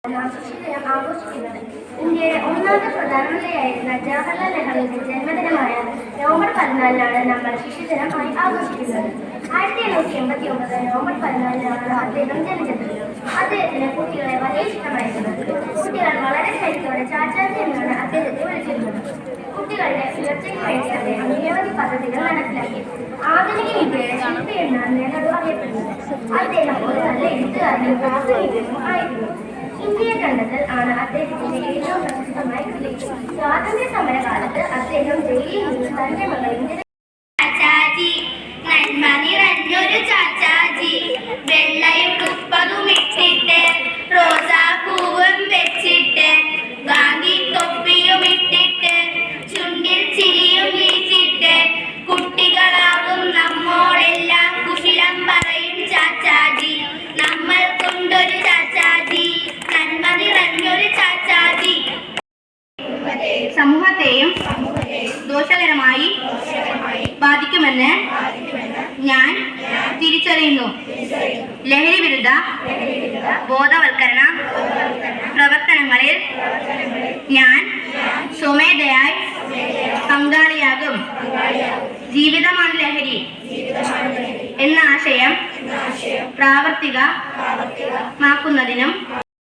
ശിശുദിനം ആഘോഷിക്കുന്നത്. ഇന്ത്യയുടെ ഒന്നാമത്തെ പ്രധാനമന്ത്രിയായിരുന്ന ജവഹർലാൽ നെഹ്റുവിന്റെ ജന്മദിനമായ നവംബർ 14 നമ്മൾ ശിശുദിനമായി ആഘോഷിക്കുന്നത്. 1889 നവംബർ 14 അദ്ദേഹം ജനിച്ചത്. അദ്ദേഹത്തിന് കുട്ടികളെ വളരെ ഇഷ്ടമായിരുന്നു. കുട്ടികൾ വളരെ സ്നേഹത്തോടെ ചാച്ചാജി എന്നാണ് അദ്ദേഹത്തെ വിളിച്ചിരുന്നത്. കുട്ടികളുടെ ഉയർച്ചയ്ക്ക് വേണ്ടി അദ്ദേഹം നിരവധി പദ്ധതികൾ നടപ്പിലാക്കി. ആധുനിക ഇന്ത്യയുടെ ശില്പി എന്നാണ് നെഹ്റു അറിയപ്പെടുന്നത്. അദ്ദേഹം ഒരു നല്ല എഴുത്തുകാരനും ദാർശനികനും ആയിരുന്നു. ഇന്ത്യയെ കണ്ടെത്തൽ ആണ് അദ്ദേഹത്തിന്റെ ഏറ്റവും പ്രശസ്തമായ കൃതി. സ്വാതന്ത്ര്യ സമര കാലത്ത് അദ്ദേഹം ജയിലിൽ നിന്ന് തന്റെ മകളിന്റെ ചാച്ചാജി നന്മ നിറഞ്ഞൊരു ചാച്ചാജി വെള്ളയുടുപ്പതുമിട്ടിട്ട് റോസാപ്പൂവും വെച്ചിട്ട് ഗാന്ധി തൊപ്പിയും ഇട്ടിട്ട് ചുണ്ടിൽ ചിരിയും വീച്ചിട്ട് കുട്ടികളാകും നമ്മോടെല്ലാം കുശലം പറയും ചാച്ചാജി. നമ്മൾ കൊണ്ടൊരു ചാച്ചാജി നന്മ നിറഞ്ഞൊരു ചാച്ചാജി. സമൂഹത്തെയും ദോഷകരമായി ബാധിക്കുമെന്ന് ഞാൻ തിരിച്ചറിയുന്നു. ലഹരി വിരുദ്ധ ബോധവൽക്കരണ പ്രവർത്തനങ്ങളിൽ ഞാൻ സ്വമേധയായി പങ്കാളിയാകും. ജീവിതമാണ് ലഹരി എന്ന ആശയം പ്രാവർത്തികമാക്കുന്നതിനും